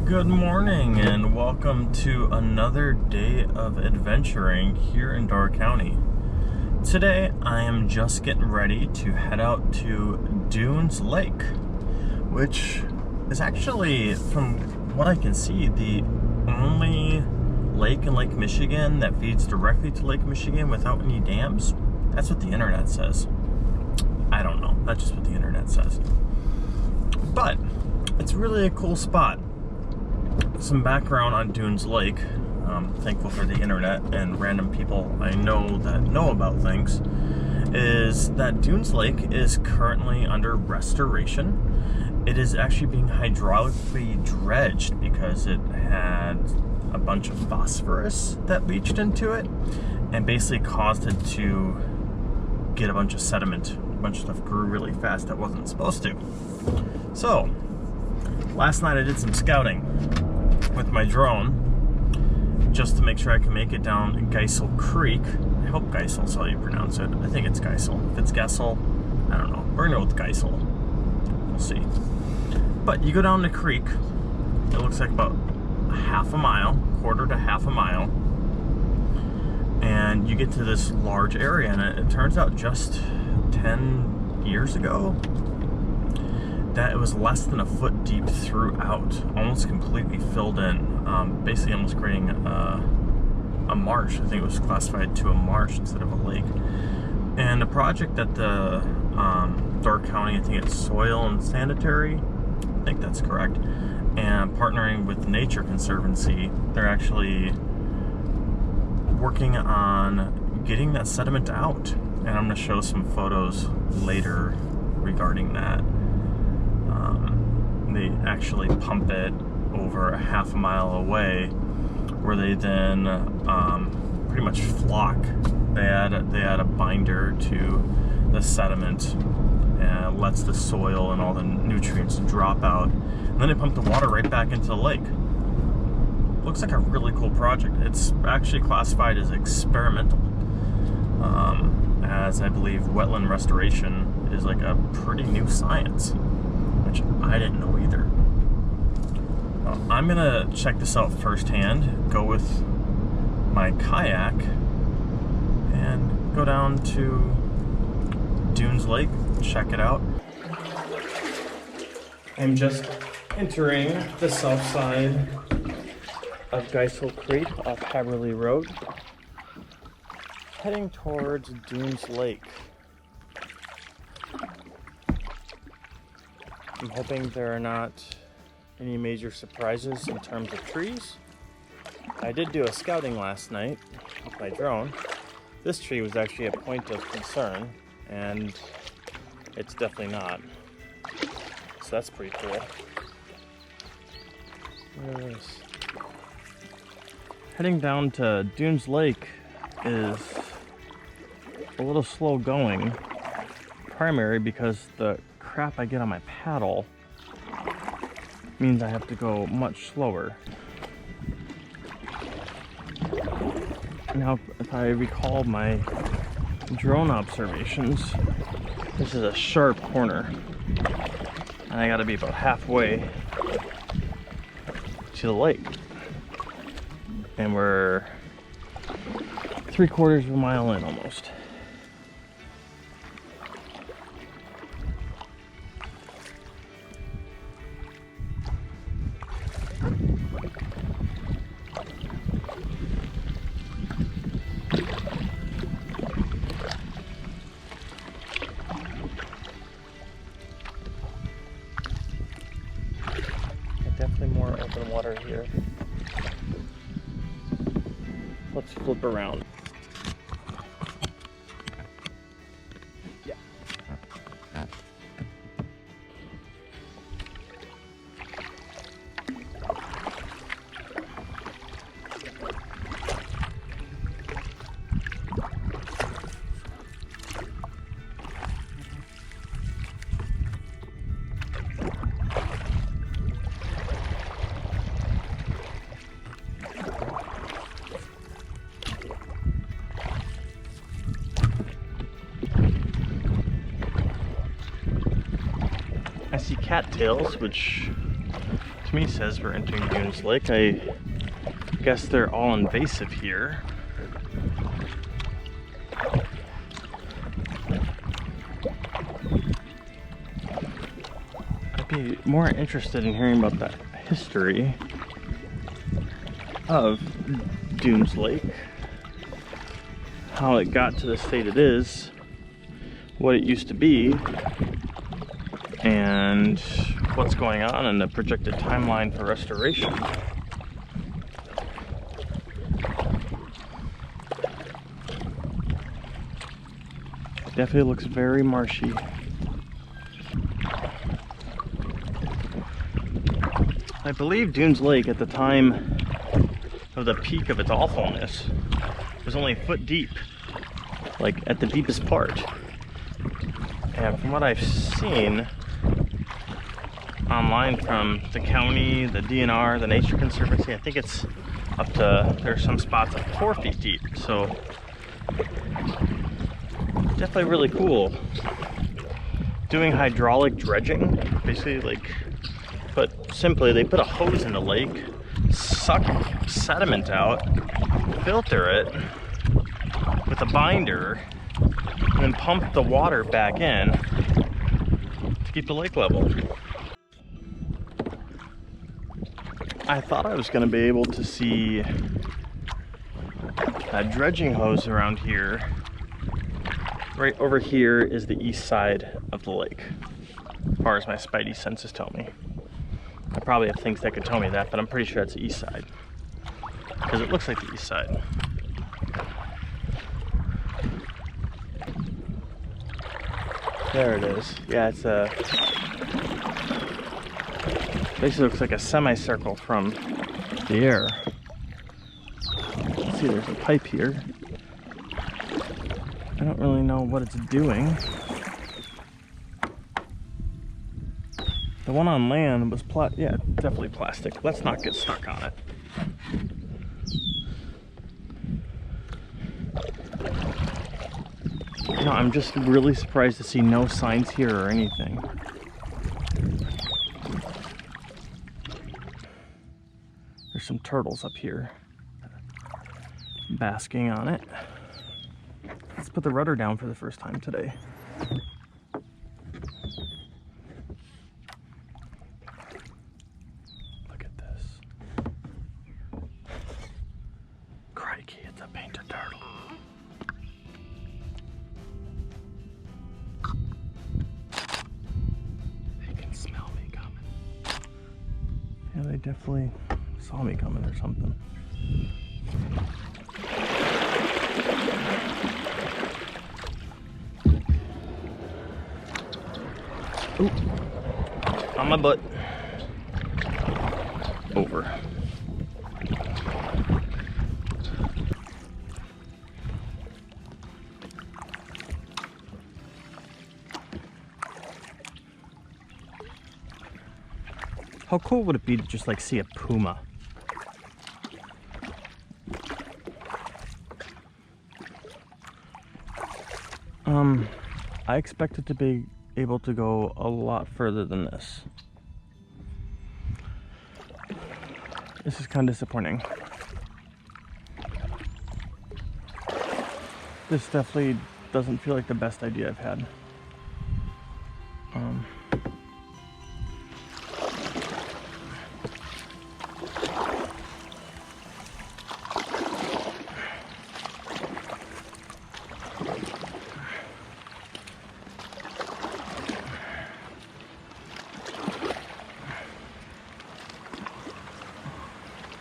Good morning and welcome to another day of adventuring here in Door County. Today I am just getting ready to head out to Dunes Lake, which is actually, from what I can see, the only lake in Lake Michigan that feeds directly to Lake Michigan without any dams. That's what the internet says. I don't know, that's just what the internet says. But it's really a cool spot. Some background on Dunes Lake. Thankful for the internet and random people I know that know about things, is that Dunes Lake is currently under restoration. It is actually being hydraulically dredged because it had a bunch of phosphorus that leached into it and basically caused it to get a bunch of sediment. A bunch of stuff grew really fast that wasn't supposed to. So, last night I did some scouting with my drone just to make sure I can make it down Geisel Creek. I hope Geisel's how you pronounce it. I think it's Geisel. If it's Gessel, I don't know. We're gonna go with Geisel. We'll see. But you go down the creek, it looks like about half a mile, quarter to half a mile, and you get to this large area, and it turns out just 10 years ago that it was less than a foot deep throughout, almost completely filled in, basically almost creating a marsh. I think it was classified to a marsh instead of a lake. And the project that the Door County, I think it's Soil and Sanitary, I think that's correct, and partnering with Nature Conservancy, they're actually working on getting that sediment out. And I'm going to show some photos later regarding that. They actually pump it over a half a mile away, where they then pretty much flock. They add a binder to the sediment and lets the soil and all the nutrients drop out. And then they pump the water right back into the lake. Looks like a really cool project. It's actually classified as experimental, as I believe wetland restoration is like a pretty new science, which I didn't know either. I'm gonna check this out firsthand, go with my kayak, and go down to Dunes Lake, check it out. I'm just entering the south side of Geisel Creek off Haberley Road, heading towards Dunes Lake. I'm hoping there are not any major surprises in terms of trees. I did do a scouting last night with my drone. This tree was actually a point of concern, and it's definitely not. So that's pretty cool. Look at this. Heading down to Dunes Lake is a little slow going, primarily because the crap I get on my paddle means I have to go much slower. Now, if I recall my drone observations, this is a sharp corner, and I gotta be about halfway to the lake, and we're 3/4 of a mile in almost. Definitely more open water here. Let's flip around. Yeah. I see cattails, which to me says we're entering Dunes Lake. I guess they're all invasive here. I'd be more interested in hearing about the history of Dunes Lake, how it got to the state it is, what it used to be, and what's going on and the projected timeline for restoration. It definitely looks very marshy. I believe Dunes Lake at the time of the peak of its awfulness was only a foot deep, like at the deepest part. And from what I've seen online from the county, the DNR, the Nature Conservancy, I think it's up to, there's some spots at 4 feet deep. So definitely really cool. Doing hydraulic dredging, basically like, but simply they put a hose in the lake, suck sediment out, filter it with a binder, and then pump the water back in to keep the lake level. I thought I was going to be able to see a dredging hose around here. Right over here is the east side of the lake, as far as my spidey senses tell me. I probably have things that could tell me that, but I'm pretty sure it's the east side, because it looks like the east side. There it is. Yeah, it's a, basically looks like a semicircle from the air. Let's see, there's a pipe here. I don't really know what it's doing. The one on land was yeah, definitely plastic. Let's not get stuck on it. No, I'm just really surprised to see no signs here or anything. There's some turtles up here basking on it. Let's put the rudder down for the first time today. Look at this. Crikey, it's a painted turtle. They can smell me coming. Yeah, they definitely saw me coming or something. Ooh, on my butt. Over. How cool would it be to just like see a puma? I expected to be able to go a lot further than this. This is kind of disappointing. This definitely doesn't feel like the best idea I've had.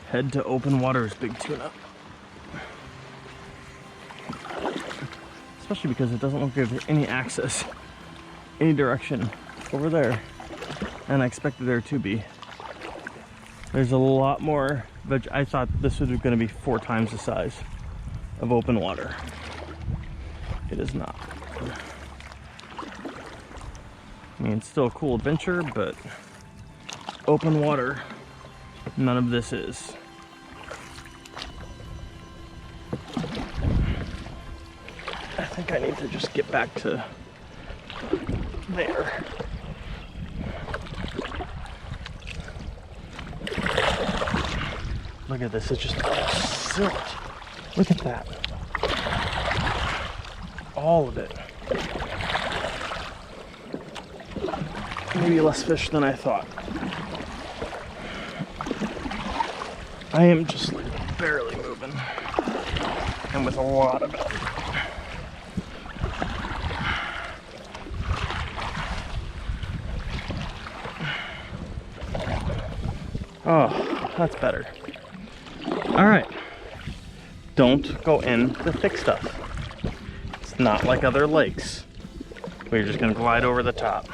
Head to open waters, big tuna. Especially because it doesn't look like there's any access, any direction over there. And I expected there to be. There's a lot more veg. I thought this was going to be 4 times the size of open water. It is not. I mean, it's still a cool adventure, but open water, none of this is. I think I need to just get back to there. Look at this, it's just silt. Look at that. All of it. Maybe less fish than I thought. I am just like barely moving. And with a lot of it. Oh, that's better. All right. Don't go in the thick stuff. It's not like other lakes where you're just gonna glide over the top.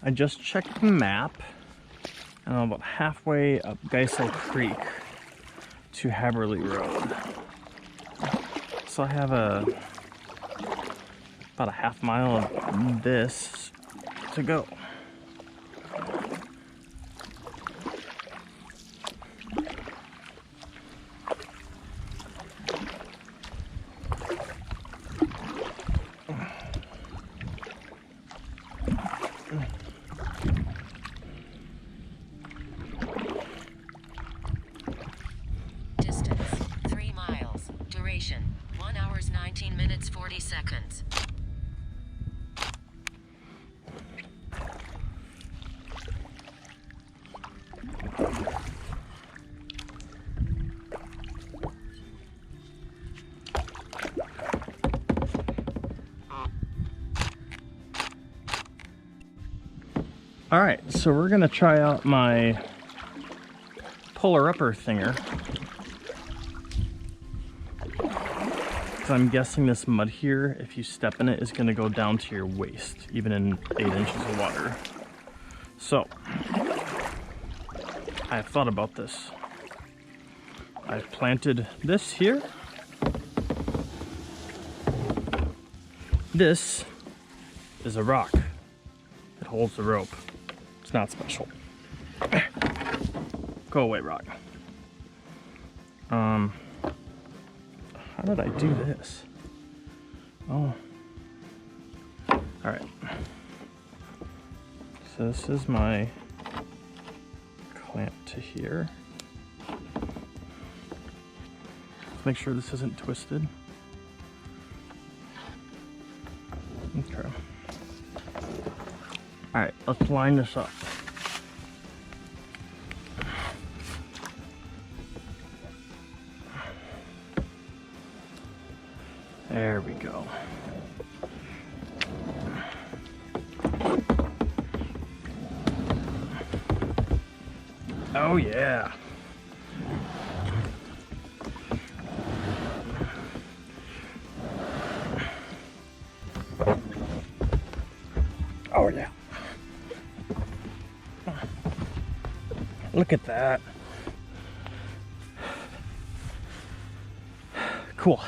I just checked the map, and I'm about halfway up Geisel Creek to Haberley Road. So I have about a half mile of this to go. Distance 3 miles. Duration 1 hour 19 minutes 40 seconds. All right, so we're gonna try out my polar upper thinger. I'm guessing this mud here, if you step in it, is gonna go down to your waist, even in 8 inches of water. So, I've thought about this. I've planted this here. This is a rock. It holds the rope. It's not special. Go away, rock. How did I do this? Oh. All right. So this is my clamp to here. Let's make sure this isn't twisted. Okay. All right, let's line this up. There we go. Oh yeah. Oh yeah. Look at that. Cool.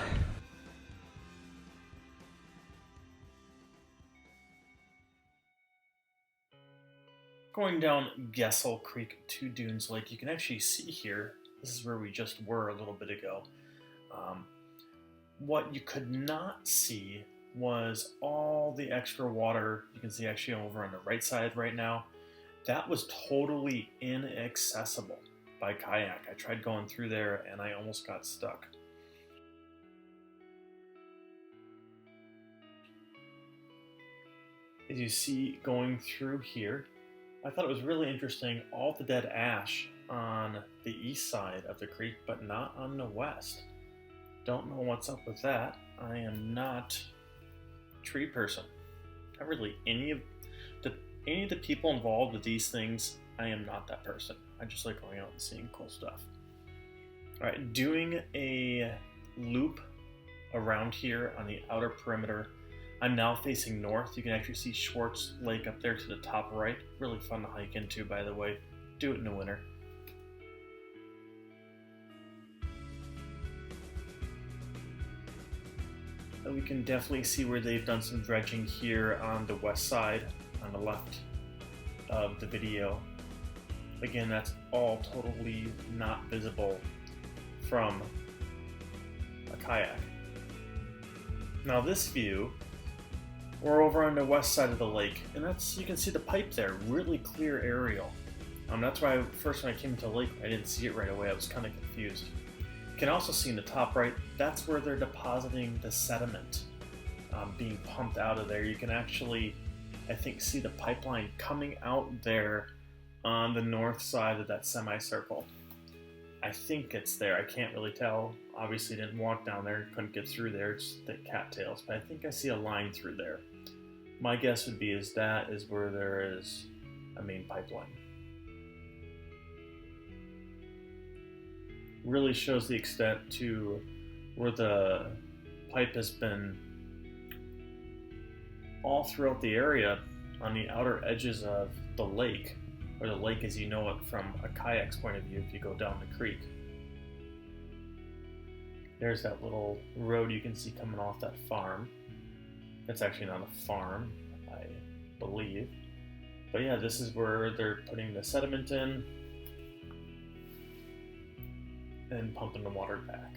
Going down Geisel Creek to Dunes Lake, you can actually see here, this is where we just were a little bit ago. What you could not see was all the extra water you can see actually over on the right side right now. That was totally inaccessible by kayak. I tried going through there and I almost got stuck. As you see going through here, I thought it was really interesting, all the dead ash on the east side of the creek, but not on the west. Don't know what's up with that. I am not a tree person. Not really any of the people involved with these things. I am not that person. I just like going out and seeing cool stuff. All right, doing a loop around here on the outer perimeter. I'm now facing north. You can actually see Schwartz Lake up there to the top right. Really fun to hike into, by the way. Do it in the winter. And we can definitely see where they've done some dredging here on the west side on the left of the video. Again, that's all totally not visible from a kayak. Now this view, we're over on the west side of the lake, and you can see the pipe there, really clear aerial. That's why first when I came into the lake, I didn't see it right away. I was kind of confused. You can also see in the top right, that's where they're depositing the sediment being pumped out of there. You can actually, I think, see the pipeline coming out there on the north side of that semicircle. I think it's there. I can't really tell. Obviously didn't walk down there, couldn't get through there. It's thick cattails, but I think I see a line through there. My guess would be that is where there is a main pipeline. Really shows the extent to where the pipe has been all throughout the area on the outer edges of the lake, or the lake as you know it from a kayak's point of view if you go down the creek. There's that little road you can see coming off that farm. It's actually not a farm, I believe. But yeah, this is where they're putting the sediment in and pumping the water back.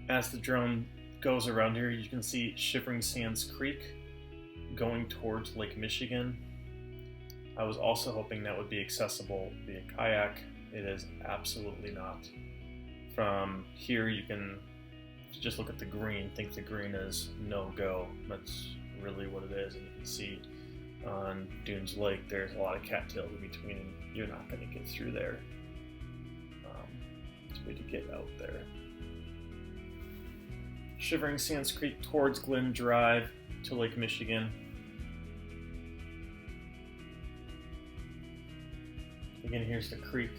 As the drone goes around here, you can see Shivering Sands Creek going towards Lake Michigan. I was also hoping that would be accessible via kayak. It is absolutely not. From here you can just look at the green, think the green is no-go. That's really what it is, and you can see on Dunes Lake there's a lot of cattails in between, and you're not going to get through there. It's a way to get out there. Shivering Sands Creek towards Glen Drive to Lake Michigan. Again, here's the creek.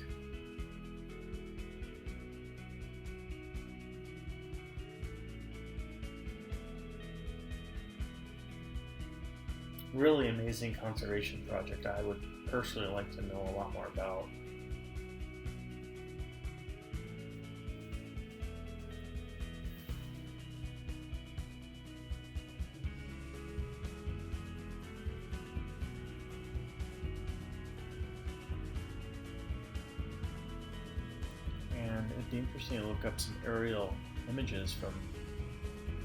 Really amazing conservation project I would personally like to know a lot more about. And it'd be interesting to look up some aerial images from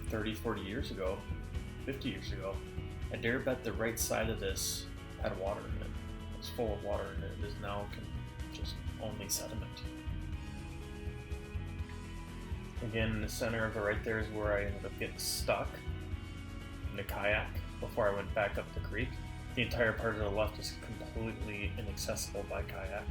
30, 40 years ago, 50 years ago. I dare bet the right side of this had water in it. It was full of water, and it is now just only sediment. Again, in the center of it right there is where I ended up getting stuck in the kayak before I went back up the creek. The entire part of the left is completely inaccessible by kayak.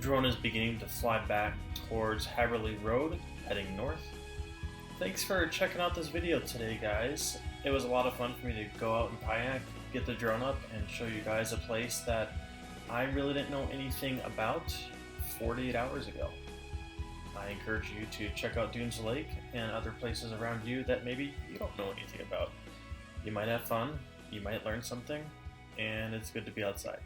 Drone is beginning to fly back towards Haverly Road, heading north. Thanks for checking out this video today, guys. It was a lot of fun for me to go out and kayak, get the drone up, and show you guys a place that I really didn't know anything about 48 hours ago. I encourage you to check out Dunes Lake and other places around you that maybe you don't know anything about. You might have fun, you might learn something, and it's good to be outside.